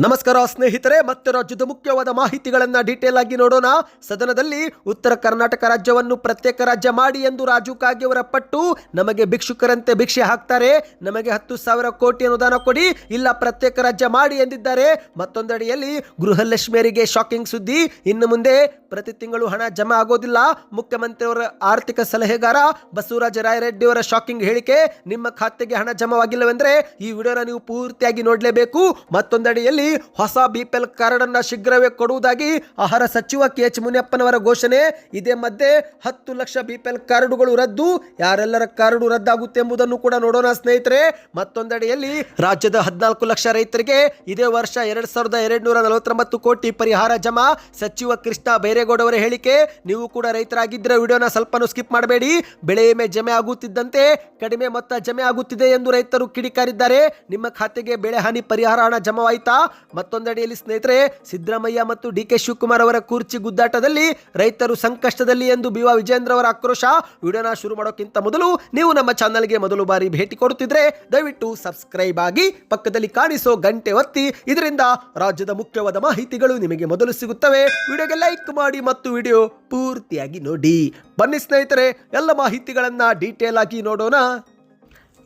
ನಮಸ್ಕಾರ ಸ್ನೇಹಿತರೆ, ಮತ್ತೆ ರಾಜ್ಯದ ಮುಖ್ಯವಾದ ಮಾಹಿತಿಗಳನ್ನು ಡೀಟೇಲ್ ಆಗಿ ನೋಡೋಣ. ಸದನದಲ್ಲಿ ಉತ್ತರ ಕರ್ನಾಟಕ ರಾಜ್ಯವನ್ನು ಪ್ರತ್ಯೇಕ ರಾಜ್ಯ ಮಾಡಿ ಎಂದು ರಾಜು ಕಾಗೆಯವರ ಪಟ್ಟು, ನಮಗೆ ಭಿಕ್ಷುಕರಂತೆ ಭಿಕ್ಷೆ ಹಾಕ್ತಾರೆ, ನಮಗೆ 10,000 ಕೋಟಿ ಅನುದಾನ ಕೊಡಿ, ಇಲ್ಲ ಪ್ರತ್ಯೇಕ ರಾಜ್ಯ ಮಾಡಿ ಎಂದಿದ್ದಾರೆ. ಮತ್ತೊಂದೆಡೆಯಲ್ಲಿ ಗೃಹಲಕ್ಷ್ಮಿಯರಿಗೆ ಶಾಕಿಂಗ್ ಸುದ್ದಿ, ಇನ್ನು ಮುಂದೆ ಪ್ರತಿ ತಿಂಗಳು ಹಣ ಜಮಾ ಆಗೋದಿಲ್ಲ. ಮುಖ್ಯಮಂತ್ರಿಯವರ ಆರ್ಥಿಕ ಸಲಹೆಗಾರ ಬಸವರಾಜ ರಾಯರೆಡ್ಡಿ ಅವರ ಶಾಕಿಂಗ್ ಹೇಳಿಕೆ. ನಿಮ್ಮ ಖಾತೆಗೆ ಹಣ ಜಮಾವಾಗಿಲ್ಲವೆಂದರೆ ಈ ವಿಡಿಯೋನ ನೀವು ಪೂರ್ತಿಯಾಗಿ ನೋಡಲೇಬೇಕು. ಮತ್ತೊಂದೆಡೆಯಲ್ಲಿ ಹೊಸ ಬಿಪಿಎಲ್ ಕಾರ್ಡ್ ಅನ್ನು ಶೀಘ್ರವೇ ಕೊಡುವುದಾಗಿ ಆಹಾರ ಸಚಿವ ಕೆ.ಎಚ್. ಮುನಿಯಪ್ಪನವರ ಘೋಷಣೆ. ಇದೇ ಮಧ್ಯೆ 10 ಲಕ್ಷ ಬಿಪಿಎಲ್ ಕಾರ್ಡುಗಳು ರದ್ದು. ಯಾರೆಲ್ಲರ ಕಾರ್ಡು ರದ್ದಾಗುತ್ತೆ ಎಂಬುದನ್ನು ಕೂಡ ನೋಡೋಣ ಸ್ನೇಹಿತರೆ. ಮತ್ತೊಂದೆಡೆಯಲ್ಲಿ ರಾಜ್ಯದ 14 ಲಕ್ಷ ರೈತರಿಗೆ ಇದೇ ವರ್ಷ 2,249 ಕೋಟಿ ಪರಿಹಾರ ಜಮಾ. ಸಚಿವ ಕೃಷ್ಣ ಬೈರೇಗೌಡ ಅವರ ಹೇಳಿಕೆ. ನೀವು ಕೂಡ ರೈತರಾಗಿದ್ದರೆ ವಿಡಿಯೋನ ಸ್ವಲ್ಪನೂ ಸ್ಕಿಪ್ ಮಾಡಬೇಡಿ. ಬೆಳೆ ವಿಮೆ ಜಮೆ ಆಗುತ್ತಿದ್ದಂತೆ ಕಡಿಮೆ ಮೊತ್ತ ಜಮೆ ಆಗುತ್ತಿದೆ ಎಂದು ರೈತರು ಕಿಡಿಕಾರಿದ್ದಾರೆ. ನಿಮ್ಮ ಖಾತೆಗೆ ಬೆಳೆ ಹಾನಿ ಪರಿಹಾರ ಹಣ ಜಮಾವಾಯಿತಾ? ಮತ್ತೊಂದೆಡೆಯಲ್ಲಿ ಸ್ನೇಹಿತರೆ, ಸಿದ್ದರಾಮಯ್ಯ ಮತ್ತು ಡಿ.ಕೆ. ಶಿವಕುಮಾರ್ ಅವರ ಕುರ್ಚಿ ಗುದ್ದಾಟದಲ್ಲಿ ರೈತರು ಸಂಕಷ್ಟದಲ್ಲಿ ಎಂದು ಬಿ.ವಾ. ವಿಜೇಂದ್ರ ಅವರ ಆಕ್ರೋಶ. ವಿಡಿಯೋನ ಶುರು ಮಾಡೋಕ್ಕಿಂತ ಮೊದಲು ನೀವು ನಮ್ಮ ಚಾನಲ್ಗೆ ಮೊದಲು ಬಾರಿ ಭೇಟಿ ಕೊಡುತ್ತಿದ್ರೆ ದಯವಿಟ್ಟು ಸಬ್ಸ್ಕ್ರೈಬ್ ಆಗಿ ಪಕ್ಕದಲ್ಲಿ ಕಾಣಿಸೋ ಗಂಟೆ ಒತ್ತಿ. ಇದರಿಂದ ರಾಜ್ಯದ ಮುಖ್ಯವಾದ ಮಾಹಿತಿಗಳು ನಿಮಗೆ ಮೊದಲು ಸಿಗುತ್ತವೆ. ವಿಡಿಯೋಗೆ ಲೈಕ್ ಮಾಡಿ ಮತ್ತು ವಿಡಿಯೋ ಪೂರ್ತಿಯಾಗಿ ನೋಡಿ. ಬನ್ನಿ ಸ್ನೇಹಿತರೆ, ಎಲ್ಲ ಮಾಹಿತಿಗಳನ್ನ ಡೀಟೇಲ್ ಆಗಿ ನೋಡೋಣ.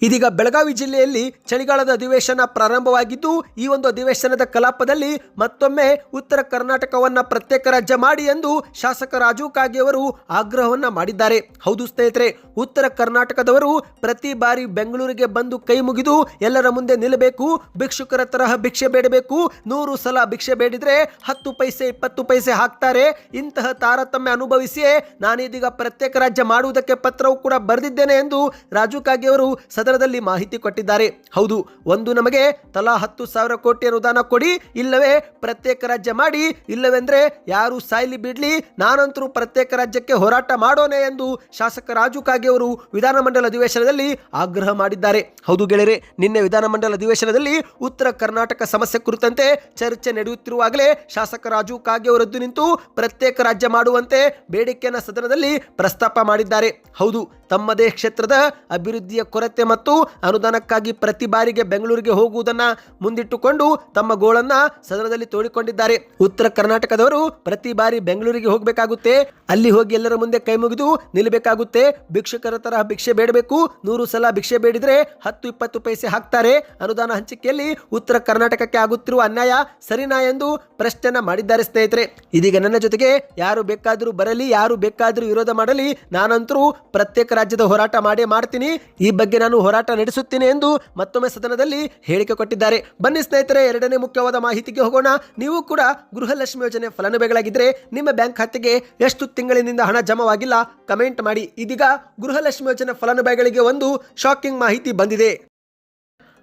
ಇದೀಗ ಬೆಳಗಾವಿ ಜಿಲ್ಲೆಯಲ್ಲಿ ಚಳಿಗಾಲದ ಅಧಿವೇಶನ ಪ್ರಾರಂಭವಾಗಿದ್ದು, ಈ ಒಂದು ಅಧಿವೇಶನದ ಕಲಾಪದಲ್ಲಿ ಮತ್ತೊಮ್ಮೆ ಉತ್ತರ ಕರ್ನಾಟಕವನ್ನ ಪ್ರತ್ಯೇಕ ರಾಜ್ಯ ಮಾಡಿ ಎಂದು ಶಾಸಕ ರಾಜು ಕಾಗೆಯವರು ಆಗ್ರಹವನ್ನ ಮಾಡಿದ್ದಾರೆ. ಹೌದು ಸ್ನೇಹಿತರೆ, ಉತ್ತರ ಕರ್ನಾಟಕದವರು ಪ್ರತಿ ಬಾರಿ ಬೆಂಗಳೂರಿಗೆ ಬಂದು ಕೈ ಮುಗಿದು ಎಲ್ಲರ ಮುಂದೆ ನಿಲ್ಲಬೇಕು, ಭಿಕ್ಷುಕರ ತರಹ ಭಿಕ್ಷೆ ಬೇಡಬೇಕು, 100 ಸಲ ಭಿಕ್ಷೆ ಬೇಡಿದ್ರೆ 10 ಪೈಸೆ 20 ಪೈಸೆ ಹಾಕ್ತಾರೆ. ಇಂತಹ ತಾರತಮ್ಯ ಅನುಭವಿಸಿಯೇ ನಾನೀದೀಗ ಪ್ರತ್ಯೇಕ ರಾಜ್ಯ ಮಾಡುವುದಕ್ಕೆ ಪತ್ರವು ಕೂಡ ಬರೆದಿದ್ದೇನೆ ಎಂದು ರಾಜು ಕಾಗೆಯವರು ಸದನದಲ್ಲಿ ಮಾಹಿತಿ ಕೊಟ್ಟಿದ್ದಾರೆ. ಹೌದು, ಒಂದು ನಮಗೆ ತಲಾ 10,000 ಕೋಟಿ ಅನುದಾನ ಕೊಡಿ, ಇಲ್ಲವೇ ಪ್ರತ್ಯೇಕ ರಾಜ್ಯ ಮಾಡಿ, ಇಲ್ಲವೆಂದ್ರೆ ಯಾರು ಸಾಯ್ಲಿ ಬಿಡ್ಲಿ, ನಾನಂತರೂ ಪ್ರತ್ಯೇಕ ರಾಜ್ಯಕ್ಕೆ ಹೋರಾಟ ಮಾಡೋಣ ಎಂದು ಶಾಸಕ ರಾಜು ಕಾಗೆಯವರು ವಿಧಾನಮಂಡಲ ಅಧಿವೇಶನದಲ್ಲಿ ಆಗ್ರಹ ಮಾಡಿದ್ದಾರೆ. ಹೌದು ಗೆಳೆಯರೆ, ನಿನ್ನೆ ವಿಧಾನಮಂಡಲ ಅಧಿವೇಶನದಲ್ಲಿ ಉತ್ತರ ಕರ್ನಾಟಕ ಸಮಸ್ಯೆ ಕುರಿತಂತೆ ಚರ್ಚೆ ನಡೆಯುತ್ತಿರುವಾಗಲೇ ಶಾಸಕ ರಾಜು ಕಾಗೆಯವರು ಎದ್ದು ನಿಂತು ಪ್ರತ್ಯೇಕ ರಾಜ್ಯ ಮಾಡುವಂತೆ ಬೇಡಿಕೆಯನ್ನು ಸದನದಲ್ಲಿ ಪ್ರಸ್ತಾಪ ಮಾಡಿದ್ದಾರೆ. ಹೌದು, ತಮ್ಮದೇ ಕ್ಷೇತ್ರದ ಅಭಿವೃದ್ಧಿಯ ಕೊರತೆ ಮತ್ತು ಅನುದಾನಕ್ಕಾಗಿ ಪ್ರತಿ ಬಾರಿಗೆ ಬೆಂಗಳೂರಿಗೆ ಹೋಗುವುದನ್ನ ಮುಂದಿಟ್ಟುಕೊಂಡು ತಮ್ಮ ಗೋಳನ್ನ ಸದನದಲ್ಲಿ ತೋಡಿಕೊಂಡಿದ್ದಾರೆ. ಉತ್ತರ ಕರ್ನಾಟಕದವರು ಪ್ರತಿ ಬಾರಿ ಬೆಂಗಳೂರಿಗೆ ಹೋಗಬೇಕಾಗುತ್ತೆ, ಅಲ್ಲಿ ಹೋಗಿ ಎಲ್ಲರ ಮುಂದೆ ಕೈ ಮುಗಿದು ನಿಲ್ಲಬೇಕಾಗುತ್ತೆ, ಭಿಕ್ಷುಕರ ತರಹ ಭಿಕ್ಷೆ ಬೇಡಬೇಕು, 100 ಸಲ ಭಿಕ್ಷೆ ಬೇಡಿದ್ರೆ 10-20 ಪೈಸೆ ಹಾಕ್ತಾರೆ. ಅನುದಾನ ಹಂಚಿಕೆಯಲ್ಲಿ ಉತ್ತರ ಕರ್ನಾಟಕಕ್ಕೆ ಆಗುತ್ತಿರುವ ಅನ್ಯಾಯ ಸರಿನಾ ಎಂದು ಪ್ರಶ್ನೆಯನ್ನ ಮಾಡಿದ್ದಾರೆ ಸ್ನೇಹಿತರೆ. ಇದೀಗ ನನ್ನ ಜೊತೆಗೆ ಯಾರು ಬೇಕಾದರೂ ಬರಲಿ, ಯಾರು ಬೇಕಾದರೂ ವಿರೋಧ ಮಾಡಲಿ, ನಾನಂತರೂ ಪ್ರತ್ಯೇಕ ರಾಜ್ಯದ ಹೋರಾಟ ಮಾಡೇ ಮಾಡ್ತೀನಿ, ಈ ಬಗ್ಗೆ ನಾನು ಹೋರಾಟ ನಡೆಸುತ್ತೇನೆ ಎಂದು ಮತ್ತೊಮ್ಮೆ ಸದನದಲ್ಲಿ ಹೇಳಿಕೆ ಕೊಟ್ಟಿದ್ದಾರೆ. ಬನ್ನಿ ಸ್ನೇಹಿತರೆ, ಎರಡನೇ ಮುಖ್ಯವಾದ ಮಾಹಿತಿಗೆ ಹೋಗೋಣ. ನೀವು ಕೂಡ ಗೃಹಲಕ್ಷ್ಮಿ ಯೋಜನೆ ಫಲಾನುಭವಿಗಳಾಗಿದ್ದರೆ ನಿಮ್ಮ ಬ್ಯಾಂಕ್ ಖಾತೆಗೆ ಎಷ್ಟು ತಿಂಗಳಿನಿಂದ ಹಣ ಜಮಾವಾಗಿಲ್ಲ ಕಮೆಂಟ್ ಮಾಡಿ. ಇದೀಗ ಗೃಹಲಕ್ಷ್ಮಿ ಯೋಜನೆ ಫಲಾನುಭವಿಗಳಿಗೆ ಒಂದು ಶಾಕಿಂಗ್ ಮಾಹಿತಿ ಬಂದಿದೆ.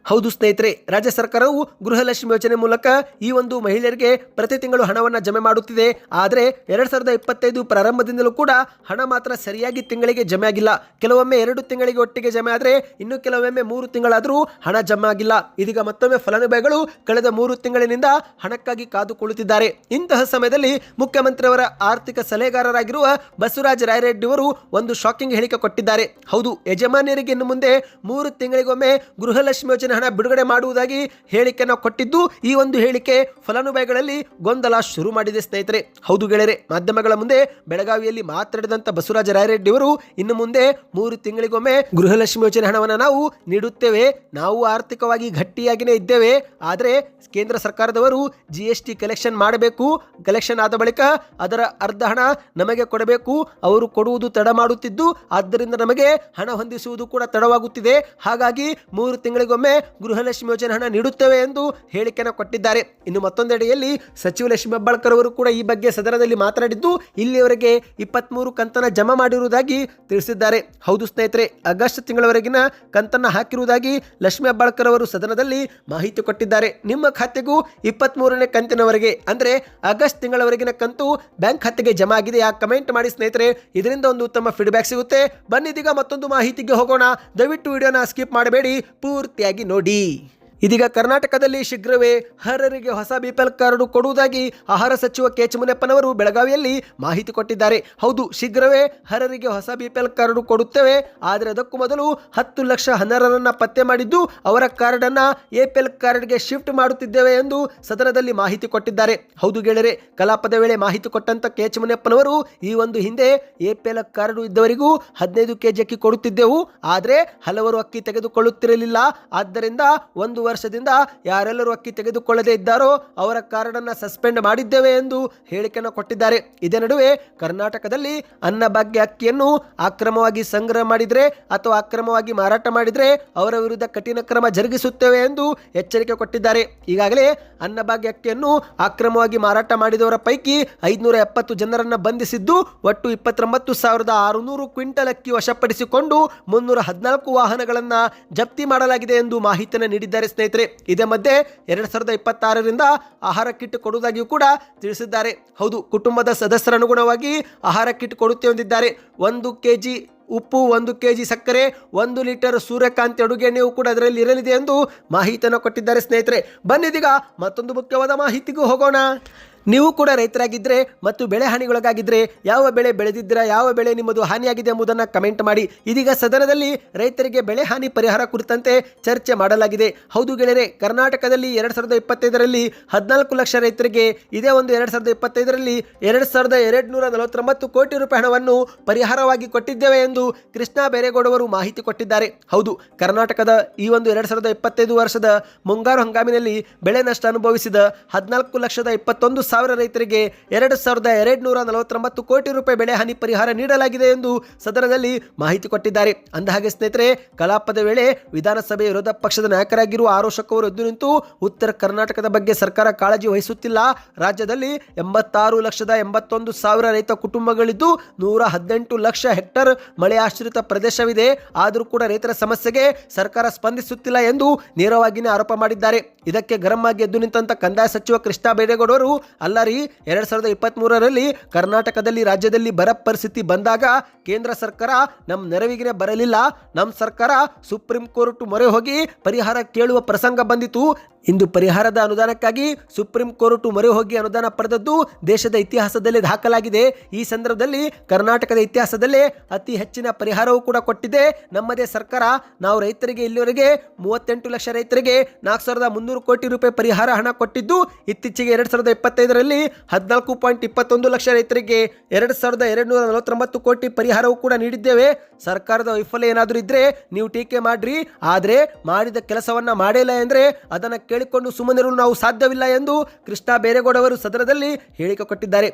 ಹೌದು ಸ್ನೇಹಿತರೆ, ರಾಜ್ಯ ಸರ್ಕಾರವು ಗೃಹಲಕ್ಷ್ಮಿ ಯೋಜನೆ ಮೂಲಕ ಈ ಒಂದು ಮಹಿಳೆಯರಿಗೆ ಪ್ರತಿ ತಿಂಗಳು ಹಣವನ್ನು ಜಮೆ ಮಾಡುತ್ತಿದೆ. ಆದರೆ 2025 ಪ್ರಾರಂಭದಿಂದಲೂ ಕೂಡ ಹಣ ಮಾತ್ರ ಸರಿಯಾಗಿ ತಿಂಗಳಿಗೆ ಜಮೆ ಆಗಿಲ್ಲ. ಕೆಲವೊಮ್ಮೆ 2 ತಿಂಗಳಿಗೆ ಒಟ್ಟಿಗೆ ಜಮೆ ಆದರೆ ಇನ್ನು ಕೆಲವೊಮ್ಮೆ 3 ತಿಂಗಳಾದರೂ ಹಣ ಜಮೆ ಆಗಿಲ್ಲ. ಇದೀಗ ಮತ್ತೊಮ್ಮೆ ಫಲಾನುಭವಿಗಳು ಕಳೆದ 3 ತಿಂಗಳಿನಿಂದ ಹಣಕ್ಕಾಗಿ ಕಾದುಕೊಳ್ಳುತ್ತಿದ್ದಾರೆ. ಇಂತಹ ಸಮಯದಲ್ಲಿ ಮುಖ್ಯಮಂತ್ರಿಯವರ ಆರ್ಥಿಕ ಸಲಹೆಗಾರರಾಗಿರುವ ಬಸವರಾಜ ರಾಯರೆಡ್ಡಿ ಅವರು ಒಂದು ಶಾಕಿಂಗ್ ಹೇಳಿಕೆ ಕೊಟ್ಟಿದ್ದಾರೆ. ಹೌದು, ಯಜಮಾನಿಯರಿಗೆ ಇನ್ನು ಮುಂದೆ 3 ತಿಂಗಳಿಗೊಮ್ಮೆ ಗೃಹಲಕ್ಷ್ಮಿ ಯೋಜನೆ ಹಣ ಬಿಡುಗಡೆ ಮಾಡುವುದಾಗಿ ಹೇಳಿಕೆಯನ್ನು ಕೊಟ್ಟಿದ್ದು, ಈ ಒಂದು ಹೇಳಿಕೆ ಫಲಾನುಭವಿಗಳಲ್ಲಿ ಗೊಂದಲ ಶುರು ಮಾಡಿದೆ ಸ್ನೇಹಿತರೆ. ಹೌದು ಗೆಳೆಯರೆ, ಮಾಧ್ಯಮಗಳ ಮುಂದೆ ಬೆಳಗಾವಿಯಲ್ಲಿ ಮಾತನಾಡಿದಂತ ಬಸವರಾಜ ರಾಯರೆಡ್ಡಿ ಅವರು ಇನ್ನು ಮುಂದೆ 3 ತಿಂಗಳಿಗೊಮ್ಮೆ ಗೃಹಲಕ್ಷ್ಮಿ ಯೋಜನೆ ಹಣವನ್ನು ನಾವು ನೀಡುತ್ತೇವೆ, ನಾವು ಆರ್ಥಿಕವಾಗಿ ಗಟ್ಟಿಯಾಗಿಯೇ ಇದ್ದೇವೆ, ಆದರೆ ಕೇಂದ್ರ ಸರ್ಕಾರದವರು GST ಕಲೆಕ್ಷನ್ ಮಾಡಬೇಕು, ಕಲೆಕ್ಷನ್ ಆದ ಬಳಿಕ ಅದರ ಅರ್ಧ ಹಣ ನಮಗೆ ಕೊಡಬೇಕು, ಅವರು ಕೊಡುವುದು ತಡ ಮಾಡುತ್ತಿದ್ದು ಆದ್ದರಿಂದ ನಮಗೆ ಹಣ ಹೊಂದಿಸುವುದು ಕೂಡ ತಡವಾಗುತ್ತಿದೆ, ಹಾಗಾಗಿ 3 ತಿಂಗಳಿಗೊಮ್ಮೆ ಗೃಹಲಕ್ಷ್ಮಿ ಯೋಜನೆ ಹಣ ನೀಡುತ್ತೇವೆ ಎಂದು ಹೇಳಿಕೆಯನ್ನು ಕೊಟ್ಟಿದ್ದಾರೆ. ಇನ್ನು ಮತ್ತೊಂದೆಡೆಯಲ್ಲಿ ಸಚಿವ ಲಕ್ಷ್ಮೀ ಹೆಬ್ಬಾಳ್ಕರ್ ಅವರು ಕೂಡ ಈ ಬಗ್ಗೆ ಸದನದಲ್ಲಿ ಮಾತನಾಡಿದ್ದು, ಇಲ್ಲಿಯವರೆಗೆ 23 ಕಂತನ್ನ ಜಮಾ ಮಾಡಿರುವುದಾಗಿ ತಿಳಿಸಿದ್ದಾರೆ. ಹೌದು ಸ್ನೇಹಿತರೆ, ಆಗಸ್ಟ್ ತಿಂಗಳವರೆಗಿನ ಕಂತನ್ನ ಹಾಕಿರುವುದಾಗಿ ಲಕ್ಷ್ಮೀ ಹೆಬ್ಬಾಳ್ಕರ್ ಅವರು ಸದನದಲ್ಲಿ ಮಾಹಿತಿ ಕೊಟ್ಟಿದ್ದಾರೆ. ನಿಮ್ಮ ಖಾತೆಗೂ 23ನೇ ಕಂತಿನವರೆಗೆ ಅಂದ್ರೆ ಆಗಸ್ಟ್ ತಿಂಗಳವರೆಗಿನ ಕಂತು ಬ್ಯಾಂಕ್ ಖಾತೆಗೆ ಜಮಾ ಆಗಿದೆ. ಕಮೆಂಟ್ ಮಾಡಿ ಸ್ನೇಹಿತರೆ, ಇದರಿಂದ ಒಂದು ಉತ್ತಮ ಫೀಡ್ಬ್ಯಾಕ್ ಸಿಗುತ್ತೆ. ಬನ್ನಿ ಇದೀಗ ಮತ್ತೊಂದು ಮಾಹಿತಿಗೆ ಹೋಗೋಣ. ದಯವಿಟ್ಟು ವಿಡಿಯೋನ ಸ್ಕಿಪ್ ಮಾಡಬೇಡಿ, ಪೂರ್ತಿಯಾಗಿ ನೋಡಿ. ಇದೀಗ ಕರ್ನಾಟಕದಲ್ಲಿ ಶೀಘ್ರವೇ ಅರ್ಹರಿಗೆ ಹೊಸ ಬಿಪಿಎಲ್ ಕಾರ್ಡ್ ಕೊಡುವುದಾಗಿ ಆಹಾರ ಸಚಿವ ಕೆ.ಎಚ್. ಮುನಿಯಪ್ಪನವರು ಬೆಳಗಾವಿಯಲ್ಲಿ ಮಾಹಿತಿ ಕೊಟ್ಟಿದ್ದಾರೆ. ಹೌದು, ಶೀಘ್ರವೇ ಅರ್ಹರಿಗೆ ಹೊಸ ಬಿಪಿಎಲ್ ಕಾರ್ಡ್ ಕೊಡುತ್ತೇವೆ. ಆದರೆ ಅದಕ್ಕೂ ಮೊದಲು 10 ಲಕ್ಷ ಅನರ್ಹರನ್ನ ಪತ್ತೆ ಮಾಡಿದ್ದು ಅವರ ಕಾರ್ಡ್ ಅನ್ನ ಎಪಿಎಲ್ ಕಾರ್ಡ್ಗೆ ಶಿಫ್ಟ್ ಮಾಡುತ್ತಿದ್ದೇವೆ ಎಂದು ಸದನದಲ್ಲಿ ಮಾಹಿತಿ ಕೊಟ್ಟಿದ್ದಾರೆ. ಹೌದು ಗೆಳೆಯರೆ, ಕಲಾಪದ ವೇಳೆ ಮಾಹಿತಿ ಕೊಟ್ಟಂತ ಕೆ.ಎಚ್. ಮುನಿಯಪ್ಪನವರು ಈ ಒಂದು ಹಿಂದೆ ಎಪಿಎಲ್ ಕಾರ್ಡ್ ಇದ್ದವರಿಗೂ 15 ಕೆಜಿ ಅಕ್ಕಿ ಕೊಡುತ್ತಿದ್ದೆವು, ಆದರೆ ಹಲವರು ಅಕ್ಕಿ ತೆಗೆದುಕೊಳ್ಳುತ್ತಿರಲಿಲ್ಲ. ಆದ್ದರಿಂದ 1 ವರ್ಷದಿಂದ ಯಾರೆಲ್ಲರೂ ಅಕ್ಕಿ ತೆಗೆದುಕೊಳ್ಳದೇ ಇದ್ದಾರೋ ಅವರ ಕಾರ್ಡ್ ಅನ್ನು ಸಸ್ಪೆಂಡ್ ಮಾಡಿದ್ದೇವೆ ಎಂದು ಹೇಳಿಕೆಯನ್ನು ಕೊಟ್ಟಿದ್ದಾರೆ. ಇದೇ ನಡುವೆ ಕರ್ನಾಟಕದಲ್ಲಿ ಅನ್ನಭಾಗ್ಯ ಅಕ್ಕಿಯನ್ನು ಅಕ್ರಮವಾಗಿ ಸಂಗ್ರಹ ಮಾಡಿದರೆ ಅಥವಾ ಅಕ್ರಮವಾಗಿ ಮಾರಾಟ ಮಾಡಿದರೆ ಅವರ ವಿರುದ್ಧ ಕಠಿಣ ಕ್ರಮ ಜರುಗಿಸುತ್ತೇವೆ ಎಂದು ಎಚ್ಚರಿಕೆ ಕೊಟ್ಟಿದ್ದಾರೆ. ಈಗಾಗಲೇ ಅನ್ನಭಾಗ್ಯ ಅಕ್ಕಿಯನ್ನು ಅಕ್ರಮವಾಗಿ ಮಾರಾಟ ಮಾಡಿದವರ ಪೈಕಿ 570 ಜನರನ್ನು ಬಂಧಿಸಿದ್ದು ಒಟ್ಟು 29,600 ಕ್ವಿಂಟಲ್ ಅಕ್ಕಿ ವಶಪಡಿಸಿಕೊಂಡು 314 ವಾಹನಗಳನ್ನು ಜಪ್ತಿ ಮಾಡಲಾಗಿದೆ ಎಂದು ಮಾಹಿತಿಯನ್ನು ನೀಡಿದ್ದಾರೆ ಸ್ನೇಹಿತರೆ. ಇದೇ ಮಧ್ಯೆ 2026ರಿಂದ ಆಹಾರ ಕಿಟ್ ಕೊಡುವುದಾಗಿಯೂ ಕೂಡ ತಿಳಿಸಿದ್ದಾರೆ. ಹೌದು, ಕುಟುಂಬದ ಸದಸ್ಯರ ಅನುಗುಣವಾಗಿ ಆಹಾರ ಕಿಟ್ ಕೊಡುತ್ತೇವೆ ಎಂದಿದ್ದಾರೆ. 1 ಕೆಜಿ ಉಪ್ಪು, 1 ಕೆಜಿ ಸಕ್ಕರೆ, 1 ಲೀಟರ್ ಸೂರ್ಯಕಾಂತಿ ಅಡುಗೆ ಎಣ್ಣೆಯೂ ಕೂಡ ಅದರಲ್ಲಿ ಇರಲಿದೆ ಎಂದು ಮಾಹಿತಿಯನ್ನು ಕೊಟ್ಟಿದ್ದಾರೆ ಸ್ನೇಹಿತರೆ. ಬನ್ನಿದೀಗ ಮತ್ತೊಂದು ಮುಖ್ಯವಾದ ಮಾಹಿತಿಗೂ ಹೋಗೋಣ. ನೀವು ಕೂಡ ರೈತರಾಗಿದ್ದರೆ ಮತ್ತು ಬೆಳೆ ಹಾನಿಗೊಳಗಾಗಿದ್ದರೆ ಯಾವ ಬೆಳೆ ಬೆಳೆದಿದ್ದೀರಾ, ಯಾವ ಬೆಳೆ ನಿಮ್ಮದು ಹಾನಿಯಾಗಿದೆ ಎಂಬುದನ್ನು ಕಮೆಂಟ್ ಮಾಡಿ. ಇದೀಗ ಸದನದಲ್ಲಿ ರೈತರಿಗೆ ಬೆಳೆ ಹಾನಿ ಪರಿಹಾರ ಕುರಿತಂತೆ ಚರ್ಚೆ ಮಾಡಲಾಗಿದೆ. ಹೌದು ಗೆಳೆಯರೆ, ಕರ್ನಾಟಕದಲ್ಲಿ 2025ರಲ್ಲಿ 14 ಲಕ್ಷ ರೈತರಿಗೆ, ಇದೇ ಒಂದು 2025ರಲ್ಲಿ 2249 ಕೋಟಿ ರೂಪಾಯಿ ಹಣವನ್ನು ಪರಿಹಾರವಾಗಿ ಕೊಟ್ಟಿದ್ದೇವೆ ಎಂದು ಕೃಷ್ಣ ಬೈರೇಗೌಡವರು ಮಾಹಿತಿ ಕೊಟ್ಟಿದ್ದಾರೆ. ಹೌದು, ಕರ್ನಾಟಕದ ಈ ಒಂದು 2025 ವರ್ಷದ ಮುಂಗಾರು ಹಂಗಾಮಿನಲ್ಲಿ ಬೆಳೆ ನಷ್ಟ ಅನುಭವಿಸಿದ 14,21,000 ರೈತರಿಗೆ 2249 ಕೋಟಿ ರೂಪಾಯಿ ಬೆಳೆ ಹಾನಿ ಪರಿಹಾರ ನೀಡಲಾಗಿದೆ ಎಂದು ಸದನದಲ್ಲಿ ಮಾಹಿತಿ ಕೊಟ್ಟಿದ್ದಾರೆ. ಅಂದಹಾಗೆ ಸ್ನೇಹಿತರೆ, ಕಲಾಪದ ವೇಳೆ ವಿಧಾನಸಭೆ ವಿರೋಧ ಪಕ್ಷದ ನಾಯಕರಾಗಿರುವ ಆರೋಶಕ್ ಅವರು ಎದ್ದು ನಿಂತು ಉತ್ತರ ಕರ್ನಾಟಕದ ಬಗ್ಗೆ ಸರ್ಕಾರ ಕಾಳಜಿ ವಹಿಸುತ್ತಿಲ್ಲ, ರಾಜ್ಯದಲ್ಲಿ 86,81,000 ರೈತ ಕುಟುಂಬಗಳಿದ್ದು 118 ಲಕ್ಷ ಹೆಕ್ಟರ್ ಮಳೆ ಆಶ್ರಿತ ಪ್ರದೇಶವಿದೆ, ಆದರೂ ಕೂಡ ರೈತರ ಸಮಸ್ಯೆಗೆ ಸರ್ಕಾರ ಸ್ಪಂದಿಸುತ್ತಿಲ್ಲ ಎಂದು ನೇರವಾಗಿಯೇ ಆರೋಪ ಮಾಡಿದ್ದಾರೆ. ಇದಕ್ಕೆ ಗರಂ ಆಗಿ ಎದ್ದು ನಿಂತ ಕಂದಾಯ ಸಚಿವ ಕೃಷ್ಣ ಬೈರೇಗೌಡರು, ಅಲ್ಲ ರೀ, 2023ರಲ್ಲಿ ಕರ್ನಾಟಕದಲ್ಲಿ ರಾಜ್ಯದಲ್ಲಿ ಬರ ಪರಿಸ್ಥಿತಿ ಬಂದಾಗ ಕೇಂದ್ರ ಸರ್ಕಾರ ನಮ್ಮ ನೆರವಿಗೆ ಬರಲಿಲ್ಲ, ನಮ್ಮ ಸರ್ಕಾರ ಸುಪ್ರೀಂ ಕೋರ್ಟ್ ಮೊರೆ ಹೋಗಿ ಪರಿಹಾರ ಕೇಳುವ ಪ್ರಸಂಗ ಬಂದಿತು. ಇಂದು ಪರಿಹಾರದ ಅನುದಾನಕ್ಕಾಗಿ ಸುಪ್ರೀಂ ಕೋರ್ಟ್ ಮೊರೆ ಹೋಗಿ ಅನುದಾನ ಪಡೆದದ್ದು ದೇಶದ ಇತಿಹಾಸದಲ್ಲಿ ದಾಖಲಾಗಿದೆ. ಈ ಸಂದರ್ಭದಲ್ಲಿ ಕರ್ನಾಟಕದ ಇತಿಹಾಸದಲ್ಲೇ ಅತಿ ಹೆಚ್ಚಿನ ಪರಿಹಾರವೂ ಕೂಡ ಕೊಟ್ಟಿದೆ ನಮ್ಮದೇ ಸರ್ಕಾರ. ನಾವು ರೈತರಿಗೆ ಇಲ್ಲಿವರೆಗೆ 38 ಲಕ್ಷ ರೈತರಿಗೆ 4,300 ಕೋಟಿ ರೂಪಾಯಿ ಪರಿಹಾರ ಹಣ ಕೊಟ್ಟಿದ್ದು, ಇತ್ತೀಚೆಗೆ 2025ರಲ್ಲಿ 14.21 ಲಕ್ಷ ರೈತರಿಗೆ 2249 ಕೋಟಿ ಪರಿಹಾರವೂ ಕೂಡ ನೀಡಿದ್ದೇವೆ. ಸರ್ಕಾರದ ವೈಫಲ್ಯ ಏನಾದರೂ ಇದ್ರೆ ನೀವು ಟೀಕೆ ಮಾಡ್ರಿ, ಆದರೆ ಮಾಡಿದ ಕೆಲಸವನ್ನ ಮಾಡಿಲ್ಲ ಎಂದ್ರೆ ಅದನ್ನು ಕೇಳಿಕೊಂಡು ಸುಮ್ಮನಿರಲು ನಾವು ಸಾಧ್ಯವಿಲ್ಲ ಎಂದು ಕೃಷ್ಣ ಬೈರೇಗೌಡ ಸದನದಲ್ಲಿ ಹೇಳಿಕೆ ಕೊಟ್ಟಿದ್ದಾರೆ.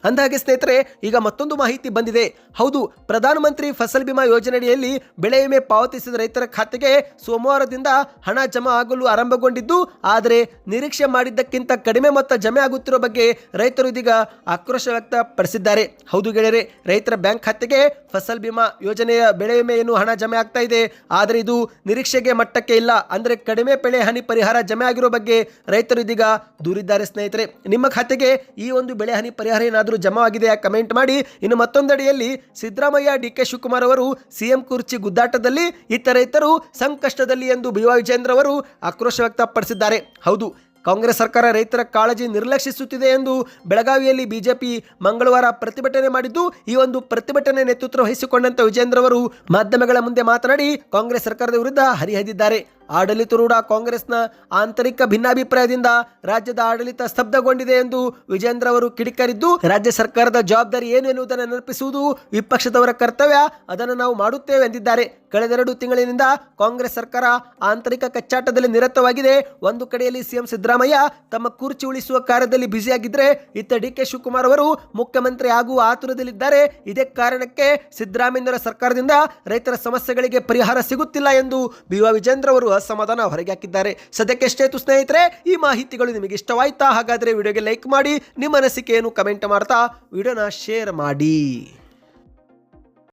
ಅಂದಹಾಗೆ ಸ್ನೇಹಿತರೆ, ಈಗ ಮತ್ತೊಂದು ಮಾಹಿತಿ ಬಂದಿದೆ. ಹೌದು, ಪ್ರಧಾನಮಂತ್ರಿ ಫಸಲ್ ಬಿಮಾ ಯೋಜನೆಯಡಿಯಲ್ಲಿ ಬೆಳೆ ವಿಮೆ ಪಾವತಿಸಿದ ರೈತರ ಖಾತೆಗೆ ಸೋಮವಾರದಿಂದ ಹಣ ಜಮಾ ಆಗಲು ಆರಂಭಗೊಂಡಿದ್ದು, ಆದರೆ ನಿರೀಕ್ಷೆ ಮಾಡಿದ್ದಕ್ಕಿಂತ ಕಡಿಮೆ ಮೊತ್ತ ಜಮೆ ಆಗುತ್ತಿರುವ ಬಗ್ಗೆ ರೈತರು ಇದೀಗ ಆಕ್ರೋಶ ವ್ಯಕ್ತಪಡಿಸಿದ್ದಾರೆ. ಹೌದು ಗೆಳೆಯರೆ, ರೈತರ ಬ್ಯಾಂಕ್ ಖಾತೆಗೆ ಫಸಲ್ ಬಿಮಾ ಯೋಜನೆಯ ಬೆಳೆ ವಿಮೆಯನ್ನು ಹಣ ಜಮೆ ಆಗ್ತಾ ಇದೆ, ಆದರೆ ಇದು ನಿರೀಕ್ಷೆಗೆ ಮಟ್ಟಕ್ಕೆ ಇಲ್ಲ. ಅಂದರೆ ಕಡಿಮೆ ಬೆಳೆ ಹಾನಿ ಪರಿಹಾರ ಜಮೆ ಆಗಿರೋ ಬಗ್ಗೆ ರೈತರು ಇದೀಗ ದೂರಿದ್ದಾರೆ. ಸ್ನೇಹಿತರೆ, ನಿಮ್ಮ ಖಾತೆಗೆ ಈ ಒಂದು ಬೆಳೆ ಹಾನಿ ಪರಿಹಾರ ಏನಾದರೂ ಜಮಾ ಆಗಿದೆಯಾ ಕಮೆಂಟ್ ಮಾಡಿ. ಇನ್ನು ಮತ್ತೊಂದೆಡೆಯಲ್ಲಿ ಸಿದ್ದರಾಮಯ್ಯ, ಡಿ.ಕೆ. ಶಿವಕುಮಾರ್ ಅವರು ಸಿಎಂ ಕುರ್ಚಿ ಗುದ್ದಾಟದಲ್ಲಿ ಇತ್ತ ರೈತರು ಸಂಕಷ್ಟದಲ್ಲಿ ಎಂದು ಬಿ.ವೈ. ವಿಜೇಂದ್ರ ಅವರು ಆಕ್ರೋಶ ವ್ಯಕ್ತಪಡಿಸಿದ್ದಾರೆ. ಹೌದು, ಕಾಂಗ್ರೆಸ್ ಸರ್ಕಾರ ರೈತರ ಕಾಳಜಿ ನಿರ್ಲಕ್ಷಿಸುತ್ತಿದೆ ಎಂದು ಬೆಳಗಾವಿಯಲ್ಲಿ ಬಿಜೆಪಿ ಮಂಗಳವಾರ ಪ್ರತಿಭಟನೆ ಮಾಡಿದ್ದು, ಈ ಒಂದು ಪ್ರತಿಭಟನೆ ನೇತೃತ್ವ ವಹಿಸಿಕೊಂಡಂತ ವಿಜೇಂದ್ರ ಅವರು ಮಾಧ್ಯಮಗಳ ಮುಂದೆ ಮಾತನಾಡಿ ಕಾಂಗ್ರೆಸ್ ಸರ್ಕಾರದ ವಿರುದ್ಧ ಹರಿಹಾಯ್ದಿದ್ದಾರೆ. ಆಡಳಿತಾರೂಢ ಕಾಂಗ್ರೆಸ್ನ ಆಂತರಿಕ ಭಿನ್ನಾಭಿಪ್ರಾಯದಿಂದ ರಾಜ್ಯದ ಆಡಳಿತ ಸ್ತಬ್ಧಗೊಂಡಿದೆ ಎಂದು ವಿಜೇಂದ್ರ ಅವರು ಕಿಡಿಕಾರಿದ್ದು, ರಾಜ್ಯ ಸರ್ಕಾರದ ಜವಾಬ್ದಾರಿ ಏನು ಎನ್ನುವುದನ್ನು ನೆನಪಿಸುವುದು ವಿಪಕ್ಷದವರ ಕರ್ತವ್ಯ, ಅದನ್ನು ನಾವು ಮಾಡುತ್ತೇವೆ ಎಂದಿದ್ದಾರೆ. ಕಳೆದ 2 ತಿಂಗಳಿನಿಂದ ಕಾಂಗ್ರೆಸ್ ಸರ್ಕಾರ ಆಂತರಿಕ ಕಚ್ಚಾಟದಲ್ಲಿ ನಿರತವಾಗಿದೆ. ಒಂದು ಕಡೆಯಲ್ಲಿ ಸಿಎಂ ಸಿದ್ದರಾಮಯ್ಯ ತಮ್ಮ ಕುರ್ಚಿ ಉಳಿಸುವ ಕಾರ್ಯದಲ್ಲಿ ಬ್ಯುಸಿಯಾಗಿದ್ದರೆ, ಇತ್ತ ಡಿ.ಕೆ. ಶಿವಕುಮಾರ್ ಅವರು ಮುಖ್ಯಮಂತ್ರಿ ಆಗುವ ಆತುರದಲ್ಲಿದ್ದಾರೆ. ಇದೇ ಕಾರಣಕ್ಕೆ ಸಿದ್ದರಾಮಯ್ಯರ ಸರ್ಕಾರದಿಂದ ರೈತರ ಸಮಸ್ಯೆಗಳಿಗೆ ಪರಿಹಾರ ಸಿಗುತ್ತಿಲ್ಲ ಎಂದು ಬಿ.ವೈ. ವಿಜೇಂದ್ರ ಅವರು ಅಸಮಾಧಾನ ಹೊರಗೆ ಹಾಕಿದ್ದಾರೆ. ಸದ್ಯಕ್ಕೆ ಎಷ್ಟೇತು ಸ್ನೇಹಿತರೆ, ಈ ಮಾಹಿತಿಗಳು ನಿಮಗೆ ಇಷ್ಟವಾಯ್ತಾ? ಹಾಗಾದರೆ ವಿಡಿಯೋಗೆ ಲೈಕ್ ಮಾಡಿ, ನಿಮ್ಮ ಅನಿಸಿಕೆಯನ್ನು ಕಮೆಂಟ್ ಮಾಡ್ತಾ ವಿಡಿಯೋನ ಶೇರ್ ಮಾಡಿ.